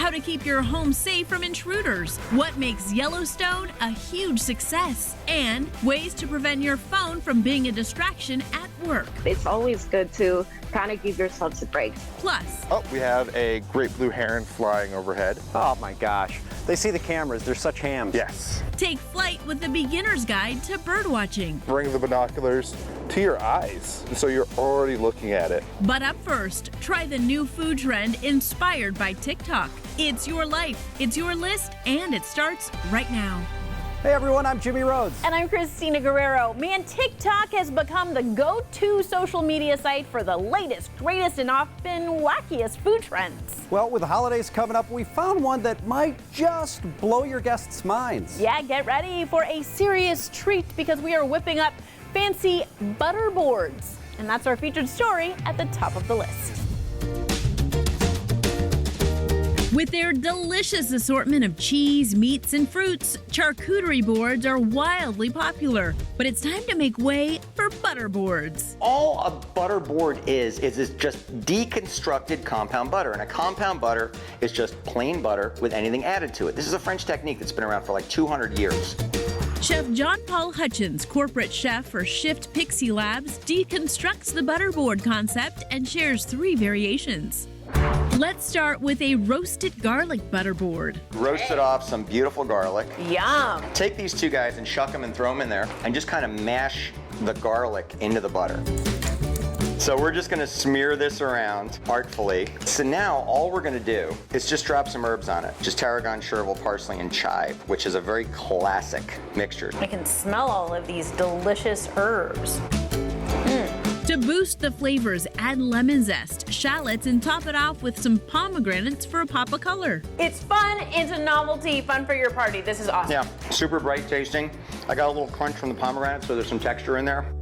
how to keep your home safe from intruders, what makes Yellowstone a huge success, and ways to prevent your phone from being a distraction at work. It's always good to kind of give yourselves a break. Plus, we have a great blue heron flying overhead. Oh my gosh, they see the cameras, they're such hams. Yes. take flight with the beginner's guide to birdwatching. Bring the binoculars to your eyes, so you're already looking at it. But up first, try the new food trend inspired by TikTok. It's your life, it's your list, and it starts right now. Hey everyone, I'm Jimmy Rhodes. And I'm Christina Guerrero. Man, TikTok has become the go-to social media site for the latest, greatest, and often wackiest food trends. Well, with the holidays coming up, we found one that might just blow your guests' minds. Yeah, get ready for a serious treat because we are whipping up fancy Butterboards. And that's our featured story at the top of the list. With their delicious assortment of cheese, meats, and fruits, charcuterie boards are wildly popular. But it's time to make way for Butterboards. All a butterboard is just deconstructed compound butter. And a compound butter is just plain butter with anything added to it. This is a French technique that's been around for like 200 years. Chef John Paul Hutchins, corporate chef for Shift Pixie Labs, deconstructs the Butterboard concept and shares 3 variations. Let's start with a roasted garlic Butterboard. Roasted off some beautiful garlic. Yum! Take these 2 guys and shuck them and throw them in there and just kind of mash the garlic into the butter. So we're just gonna smear this around artfully. So now all we're gonna do is just drop some herbs on it. Just tarragon, chervil, parsley, and chive, which is a very classic mixture. I can smell all of these delicious herbs. To boost the flavors, add lemon zest, shallots, and top it off with some pomegranates for a pop of color. It's fun, it's a novelty, fun for your party. This is awesome. Yeah, super bright tasting. I got a little crunch from the pomegranate, so there's some texture in there.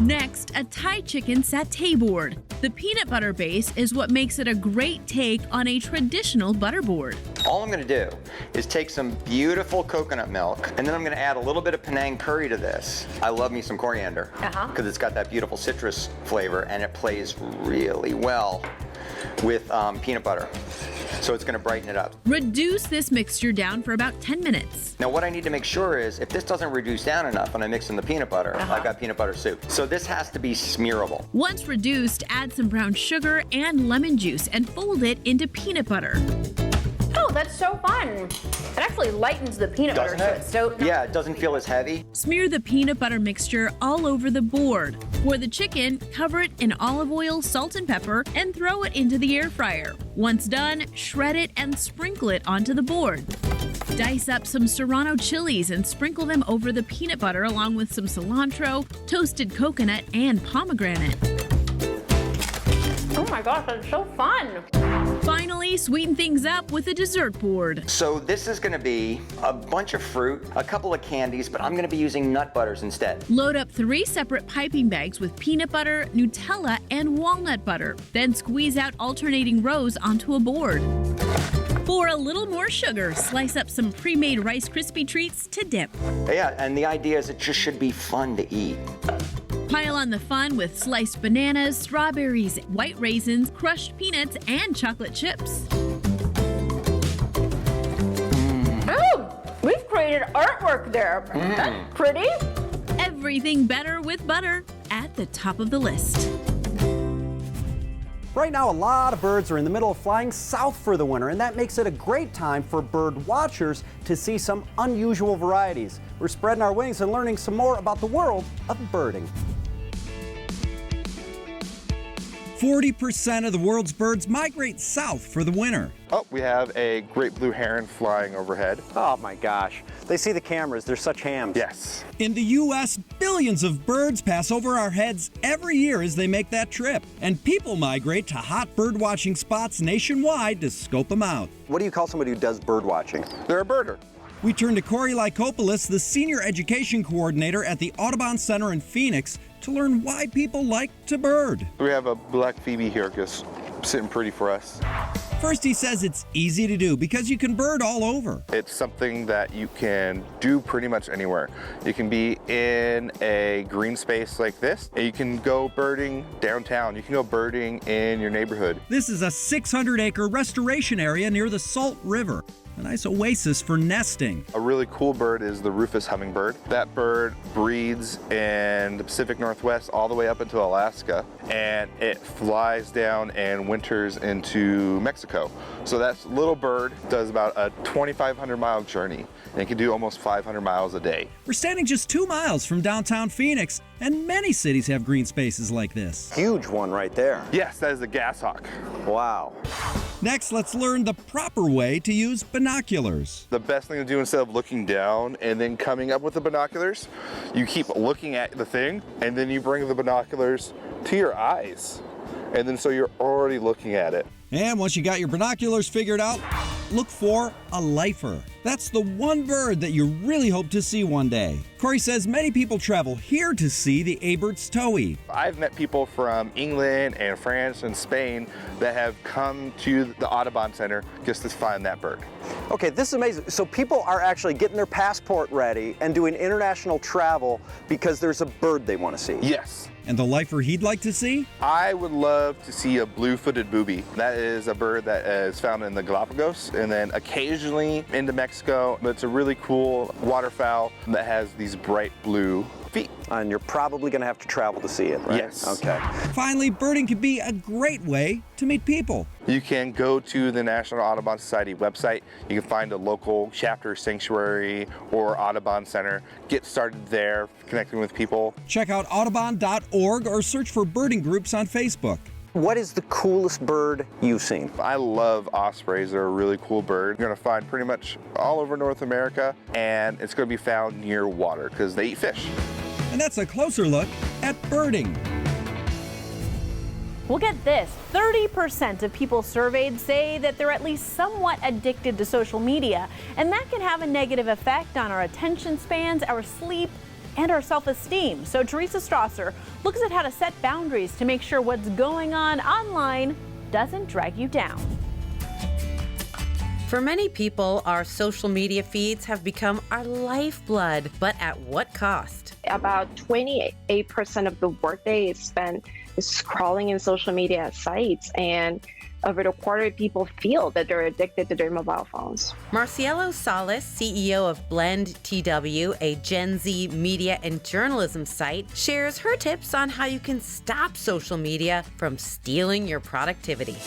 Next, a Thai chicken satay board. The peanut butter base is what makes it a great take on a traditional Butterboard. All I'm gonna do is take some beautiful coconut milk, and then I'm gonna add a little bit of Penang curry to this. I love me some coriander, because it's got that beautiful citrus flavor, and it plays really well with peanut butter. So it's gonna brighten it up. Reduce this mixture down for about 10 minutes. Now what I need to make sure is, if this doesn't reduce down enough when I mix in the peanut butter, I've got peanut butter soup. So this has to be smearable. Once reduced, add some brown sugar and lemon juice and fold it into peanut butter. Oh, that's so fun. It actually lightens the peanut butter. Yeah, it doesn't feel as heavy. Smear the peanut butter mixture all over the board. For the chicken, cover it in olive oil, salt, and pepper, and throw it into the air fryer. Once done, shred it and sprinkle it onto the board. Dice up some serrano chilies and sprinkle them over the peanut butter along with some cilantro, toasted coconut, and pomegranate. Oh my gosh, that's so fun. Finally, sweeten things up with a dessert board. So this is gonna be a bunch of fruit, a couple of candies, but I'm gonna be using nut butters instead. Load up 3 separate piping bags with peanut butter, Nutella, and walnut butter. Then squeeze out alternating rows onto a board. For a little more sugar, slice up some pre-made Rice Krispie treats to dip. Yeah, and the idea is it just should be fun to eat. Pile on the fun with sliced bananas, strawberries, white raisins, crushed peanuts, and chocolate chips. Oh, we've created artwork there. That's pretty. Everything better with butter at the top of the list. Right now, a lot of birds are in the middle of flying south for the winter, and that makes it a great time for bird watchers to see some unusual varieties. We're spreading our wings and learning some more about the world of birding. 40% of the world's birds migrate south for the winter. We have a great blue heron flying overhead. Oh my gosh, they see the cameras, they're such hams. Yes. In the U.S., billions of birds pass over our heads every year as they make that trip. And people migrate to hot bird watching spots nationwide to scope them out. What do you call somebody who does bird watching? They're a birder. We turn to Corey Lycopoulos, the Senior Education Coordinator at the Audubon Center in Phoenix, to learn why people like to bird. We have a black phoebe here, just sitting pretty for us. First, he says it's easy to do because you can bird all over. It's something that you can do pretty much anywhere. You can be in a green space like this, and you can go birding downtown. You can go birding in your neighborhood. This is a 600-acre restoration area near the Salt River. A nice oasis for nesting. A really cool bird is the rufous hummingbird. That bird breeds in the Pacific Northwest all the way up into Alaska, and it flies down and winters into Mexico. So that little bird does about a 2,500-mile journey, and it can do almost 500 miles a day. We're standing just 2 miles from downtown Phoenix, and many cities have green spaces like this. Huge one right there. Yes, that is the gashawk. Wow. Next, let's learn the proper way to use binoculars. The best thing to do instead of looking down and then coming up with the binoculars, you keep looking at the thing and then you bring the binoculars to your eyes. And then so you're already looking at it. And once you got your binoculars figured out, look for a lifer. That's the one bird that you really hope to see one day. Corey says many people travel here to see the Abert's towhee. I've met people from England and France and Spain that have come to the Audubon Center just to find that bird. Okay, this is amazing. So people are actually getting their passport ready and doing international travel because there's a bird they want to see. Yes. And the lifer he'd like to see? I would love to see a blue-footed booby. That is a bird that is found in the Galapagos and then occasionally into Mexico. But it's a really cool waterfowl that has these bright blue feet. And you're probably going to have to travel to see it, right? Yes. Okay. Finally, birding can be a great way to meet people. You can go to the National Audubon Society website. You can find a local chapter sanctuary or Audubon Center. Get started there, connecting with people. Check out audubon.org or search for birding groups on Facebook. What is the coolest bird you've seen? I love ospreys. They're a really cool bird. You're going to find pretty much all over North America, and it's going to be found near water because they eat fish. And that's a closer look at birding. Well, get this, 30% of people surveyed say that they're at least somewhat addicted to social media, and that can have a negative effect on our attention spans, our sleep, and our self-esteem. So Teresa Strasser looks at how to set boundaries to make sure what's going on online doesn't drag you down. For many people, our social media feeds have become our lifeblood, but at what cost? About 28% of the workday is spent scrolling in social media sites, and over a quarter of people feel that they're addicted to their mobile phones. Marcielo Salas, CEO of Blend TW, a Gen Z media and journalism site, shares her tips on how you can stop social media from stealing your productivity.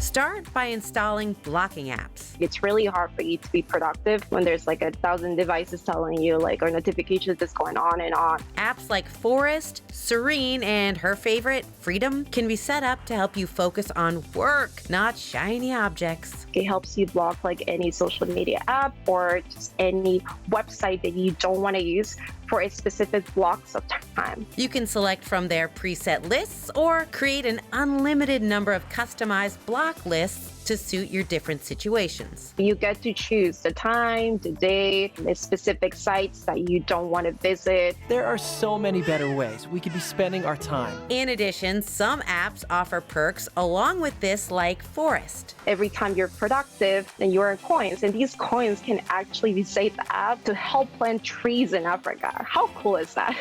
Start by installing blocking apps. It's really hard for you to be productive when there's like 1,000 devices telling you or notifications that's going on and on. Apps like Forest, Serene, and her favorite, Freedom, can be set up to help you focus on work, not shiny objects. It helps you block any social media app or just any website that you don't want to use for a specific blocks of time. You can select from their preset lists or create an unlimited number of customized block lists to suit your different situations. You get to choose the time, the day, the specific sites that you don't want to visit. There are so many better ways we could be spending our time. In addition, some apps offer perks along with this, like Forest. Every time you're productive, then you earn coins, and these coins can actually be saved the app to help plant trees in Africa. How cool is that?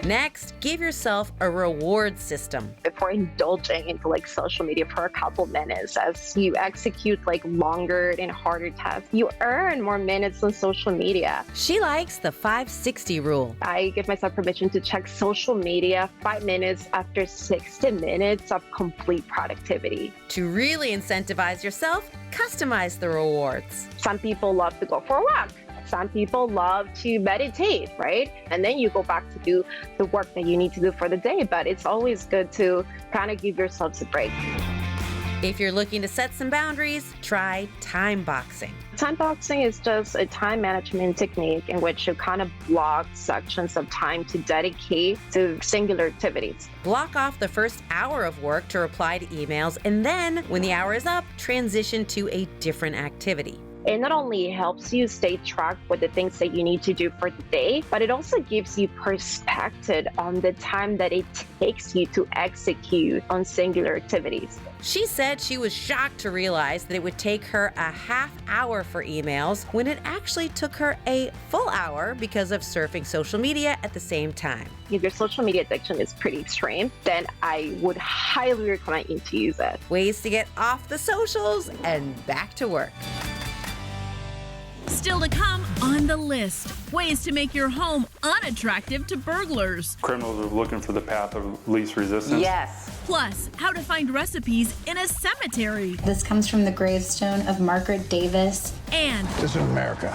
Next, give yourself a reward system. Before indulging into social media for a couple minutes, as you execute longer and harder tasks, you earn more minutes on social media. She likes the 5-60 rule. I give myself permission to check social media 5 minutes after 60 minutes of complete productivity. To really incentivize yourself, customize the rewards. Some people love to go for a walk. Some people love to meditate, right? And then you go back to do the work that you need to do for the day. But it's always good to kind of give yourselves a break. If you're looking to set some boundaries, try time boxing. Time boxing is just a time management technique in which you kind of block sections of time to dedicate to singular activities. Block off the first hour of work to reply to emails, and then when the hour is up, transition to a different activity. it not only helps you stay track with the things that you need to do for the day, but it also gives you perspective on the time that it takes you to execute on singular activities. She said she was shocked to realize that it would take her a half hour for emails when it actually took her a full hour because of surfing social media at the same time. If your social media addiction is pretty extreme, then I would highly recommend you to use it. Ways to get off the socials and back to work. Still to come on the list, ways to make your home unattractive to burglars. Criminals are looking for the path of least resistance. Yes. Plus, how to find recipes in a cemetery. This comes from the gravestone of Margaret Davis. And this is America.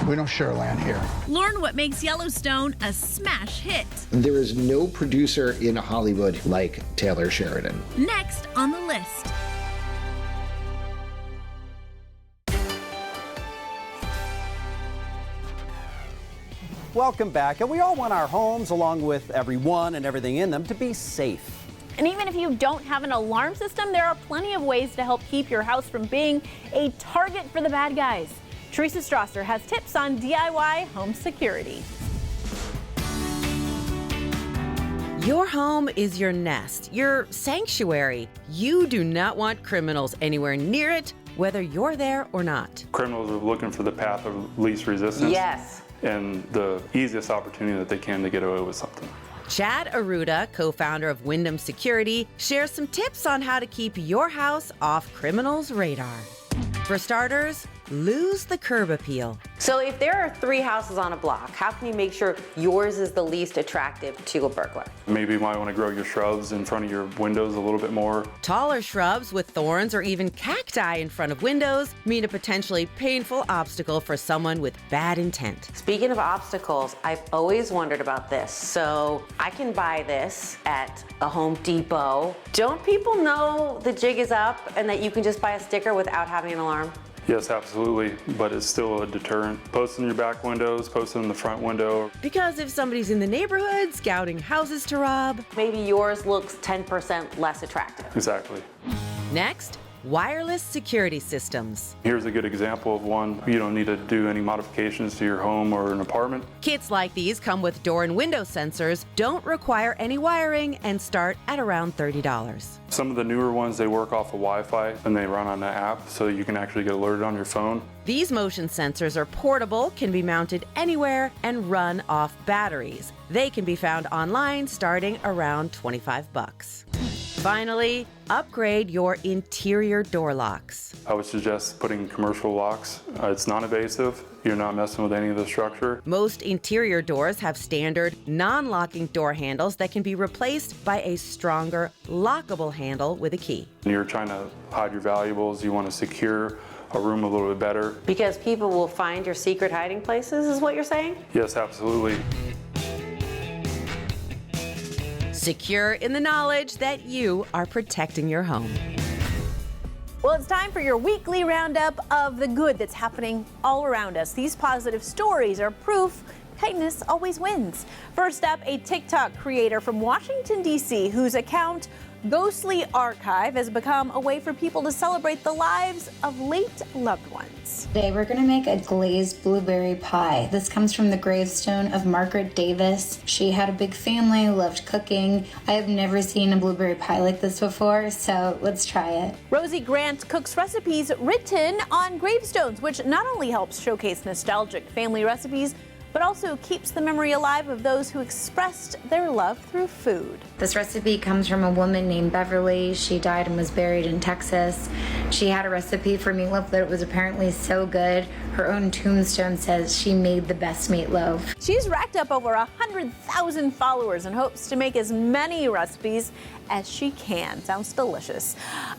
We don't share land here. Learn what makes Yellowstone a smash hit. There is no producer in Hollywood like Taylor Sheridan. Next on the list. Welcome back, and we all want our homes, along with everyone and everything in them, to be safe. And even if you don't have an alarm system, there are plenty of ways to help keep your house from being a target for the bad guys. Teresa Strasser has tips on DIY home security. Your home is your nest, your sanctuary. You do not want criminals anywhere near it, whether you're there or not. Criminals are looking for the path of least resistance. Yes. And the easiest opportunity that they can to get away with something. Chad Aruda, co-founder of Wyndham Security, shares some tips on how to keep your house off criminals' radar. For starters, lose the curb appeal. So if there are 3 houses on a block, how can you make sure yours is the least attractive to a burglar? Maybe you might want to grow your shrubs in front of your windows a little bit more. Taller shrubs with thorns or even cacti in front of windows mean a potentially painful obstacle for someone with bad intent. Speaking of obstacles, I've always wondered about this. So I can buy this at a Home Depot. Don't people know the jig is up and that you can just buy a sticker without having an alarm? Yes, absolutely, but it's still a deterrent. Post in your back windows, post in the front window. Because if somebody's in the neighborhood scouting houses to rob, maybe yours looks 10% less attractive. Exactly. Next, wireless security systems. Here's a good example of one. You don't need to do any modifications to your home or an apartment. Kits like these come with door and window sensors, don't require any wiring, and start at around $30. Some of the newer ones, they work off of Wi-Fi and they run on an app, so you can actually get alerted on your phone. These motion sensors are portable, can be mounted anywhere, and run off batteries. They can be found online starting around $25. Finally, upgrade your interior door locks. I would suggest putting commercial locks. It's non-invasive. You're not messing with any of the structure. Most interior doors have standard non-locking door handles that can be replaced by a stronger lockable handle with a key. When you're trying to hide your valuables, you want to secure a room a little bit better. Because people will find your secret hiding places, is what you're saying? Yes, absolutely. Secure in the knowledge that you are protecting your home. Well, it's time for your weekly roundup of the good that's happening all around us. These positive stories are proof kindness always wins. First up, a TikTok creator from Washington, D.C., whose account Ghostly Archive has become a way for people to celebrate the lives of late loved ones. Today we're going to make a glazed blueberry pie. This comes from the gravestone of Margaret Davis. She had a big family, loved cooking. I have never seen a blueberry pie like this before, so let's try it. Rosie Grant cooks recipes written on gravestones, which not only helps showcase nostalgic family recipes, but also keeps the memory alive of those who expressed their love through food. This recipe comes from a woman named Beverly. She died and was buried in Texas. She had a recipe for meatloaf that was apparently so good, her own tombstone says she made the best meatloaf. She's racked up over 100,000 followers and hopes to make as many recipes as she can. Sounds delicious.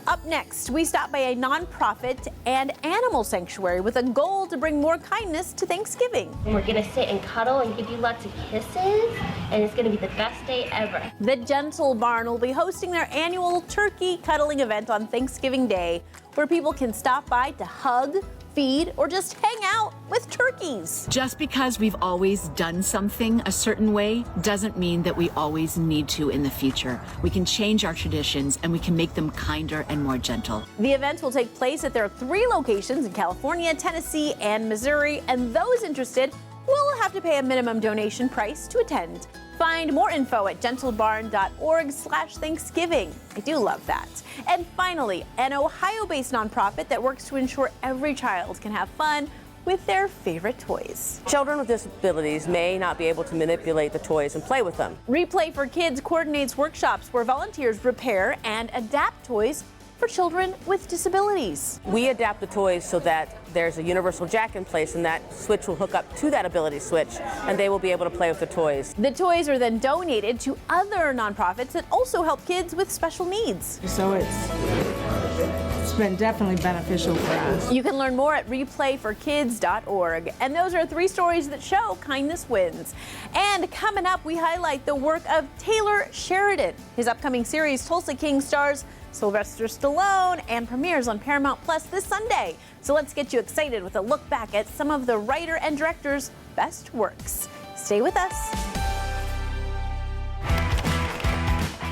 Up next, we stop by a nonprofit and animal sanctuary with a goal to bring more kindness to Thanksgiving. We're gonna sit and cuddle and give you lots of kisses, and it's gonna be the best day ever. The Gentle Barn will be hosting their annual turkey cuddling event on Thanksgiving Day, where people can stop by to hug, feed, or just hang out with turkeys. Just because we've always done something a certain way doesn't mean that we always need to in the future. We can change our traditions and we can make them kinder and more gentle. The event will take place at their 3 locations in California, Tennessee, and Missouri, and those interested will have to pay a minimum donation price to attend. Find more info at gentlebarn.org/Thanksgiving. I do love that. And finally, an Ohio-based nonprofit that works to ensure every child can have fun with their favorite toys. Children with disabilities may not be able to manipulate the toys and play with them. Replay for Kids coordinates workshops where volunteers repair and adapt toys for children with disabilities. We adapt the toys so that there's a universal jack in place, and that switch will hook up to that ability switch, and they will be able to play with the toys. The toys are then donated to other nonprofits that also help kids with special needs. So it's been definitely beneficial for us. You can learn more at replayforkids.org. And those are 3 stories that show kindness wins. And coming up, we highlight the work of Taylor Sheridan. His upcoming series, Tulsa King, stars Sylvester Stallone and premieres on Paramount Plus this Sunday. So let's get you excited with a look back at some of the writer and director's best works. Stay with us.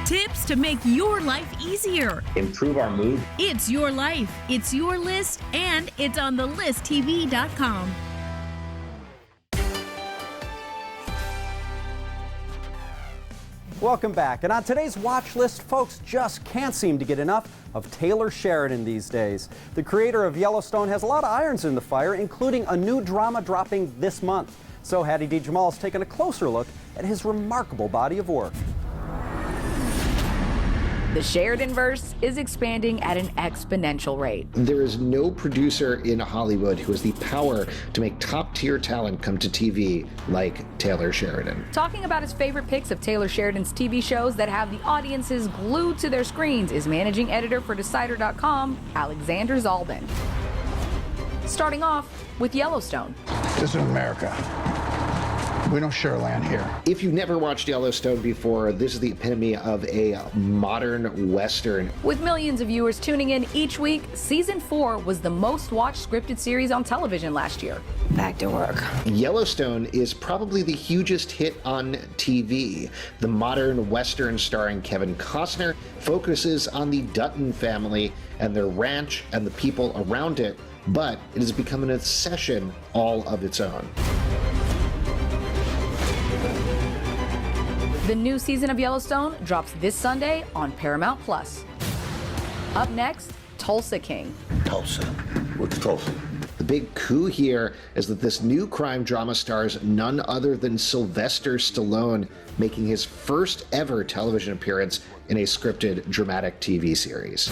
Tips to make your life easier. Improve our mood. It's your life, it's your list, and it's on thelisttv.com. Welcome back. And on today's watch list, folks just can't seem to get enough of Taylor Sheridan these days. The creator of Yellowstone has a lot of irons in the fire, including a new drama dropping this month. So Hattie D. Jamal's taken a closer look at his remarkable body of work. The Sheridan-verse is expanding at an exponential rate. There is no producer in Hollywood who has the power to make top-tier talent come to TV like Taylor Sheridan. Talking about his favorite picks of Taylor Sheridan's TV shows that have the audiences glued to their screens is managing editor for Decider.com, Alexander Zalben. Starting off with Yellowstone. This is America. We don't share land here. If you've never watched Yellowstone before, this is the epitome of a modern Western. With millions of viewers tuning in each week, Season 4 was the most watched scripted series on television last year. Back to work. Yellowstone is probably the hugest hit on TV. The modern Western starring Kevin Costner focuses on the Dutton family and their ranch and the people around it, but it has become an obsession all of its own. The new season of Yellowstone drops this Sunday on Paramount Plus. Up next, Tulsa King. Tulsa? What's Tulsa? The big coup here is that this new crime drama stars none other than Sylvester Stallone, making his first ever television appearance in a scripted dramatic TV series.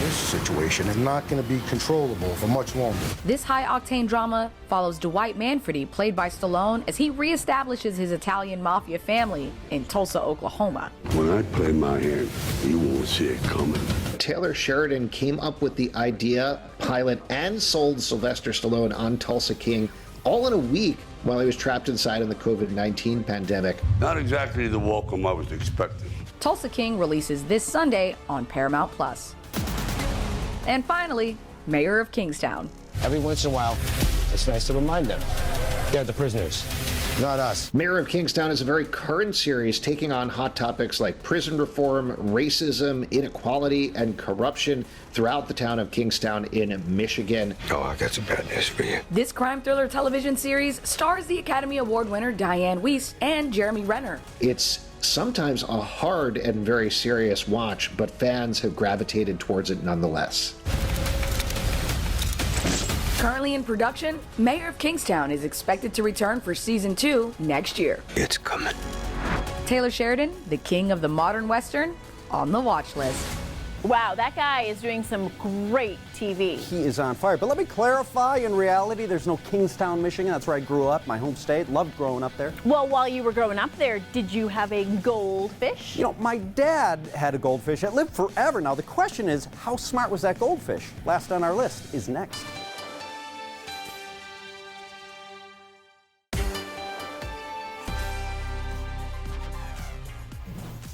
This situation is not going to be controllable for much longer. This high-octane drama follows Dwight Manfredi, played by Stallone, as he reestablishes his Italian mafia family in Tulsa, Oklahoma. When I play my hand, you won't see it coming. Taylor Sheridan came up with the idea, pilot, and sold Sylvester Stallone on Tulsa King all in a week while he was trapped inside in the COVID-19 pandemic. Not exactly the welcome I was expecting. Tulsa King releases this Sunday on Paramount Plus. And finally, Mayor of Kingstown. Every once in a while, it's nice to remind them they're the prisoners, not us. Mayor of Kingstown is a very current series taking on hot topics like prison reform, racism, inequality, and corruption throughout the town of Kingstown in Michigan. Oh, I got some bad news for you. This crime thriller television series stars the Academy Award winner Diane Wiest and Jeremy Renner. It's sometimes a hard and very serious watch, but fans have gravitated towards it nonetheless. Currently in production, Mayor of Kingstown is expected to return for Season 2 next year. It's coming. Taylor Sheridan, the king of the modern Western, on the watch list. Wow, that guy is doing some great TV. He is on fire. But let me clarify, in reality, there's no Kingstown, Michigan. That's where I grew up, my home state. Loved growing up there. Well, while you were growing up there, did you have a goldfish? You know, my dad had a goldfish that lived forever. Now, the question is, how smart was that goldfish? Last on our list is next.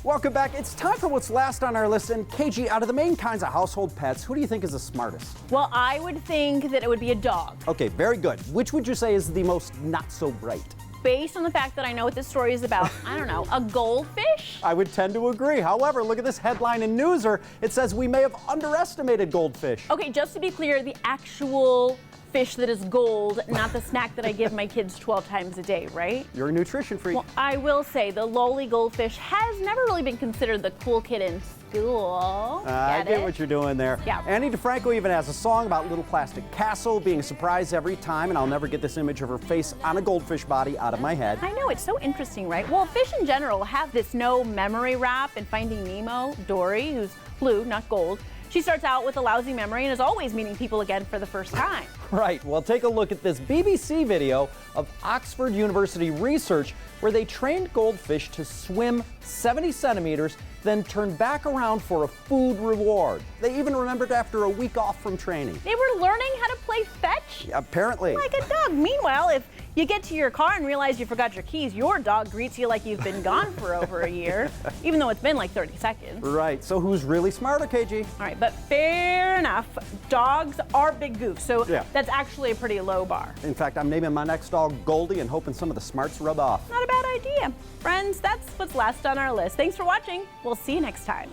Welcome back. It's time for what's last on our list. And KG, out of the main kinds of household pets, who do you think is the smartest? Well, I would think that it would be a dog. Okay, very good. Which would you say is the most not so bright? Based on the fact that I know what this story is about, I don't know, a goldfish? I would tend to agree. However, look at this headline in Newser. It says we may have underestimated goldfish. Okay, just to be clear, the actual fish that is gold, not the snack that I give my kids 12 times a day, right? You're a nutrition freak. Well, I will say the lowly goldfish has never really been considered the cool kid in school. I get what you're doing there. Yeah. Annie DeFranco even has a song about Little Plastic Castle being a surprise every time, and I'll never get this image of her face on a goldfish body out of my head. I know, it's so interesting, right? Well, fish in general have this no memory rap. In Finding Nemo, Dory, who's blue, not gold, she starts out with a lousy memory and is always meeting people again for the first time. Right, well, take a look at this BBC video of Oxford University research where they trained goldfish to swim 70 centimeters, then turn back around for a food reward. They even remembered after a week off from training. They were learning how to play fetch? Apparently. Like a dog. Meanwhile, if you get to your car and realize you forgot your keys, your dog greets you like you've been gone for over a year, even though it's been like 30 seconds. Right, so who's really smarter, KG? All right, but fair enough. Dogs are big goofs, so yeah, that's actually a pretty low bar. In fact, I'm naming my next dog Goldie and hoping some of the smarts rub off. Not a bad idea. Friends, that's what's last on our list. Thanks for watching. We'll see you next time.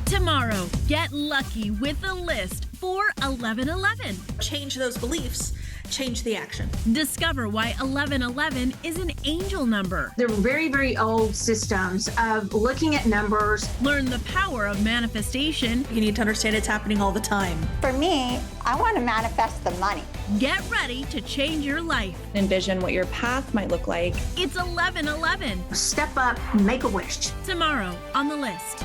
Tomorrow, get lucky with a list for 1111. Change those beliefs, change the action. Discover why 1111 is an angel number. They're very, very old systems of looking at numbers. Learn the power of manifestation. You need to understand it's happening all the time. For me, I want to manifest the money. Get ready to change your life. Envision what your path might look like. It's 1111. Step up, make a wish. Tomorrow on the list.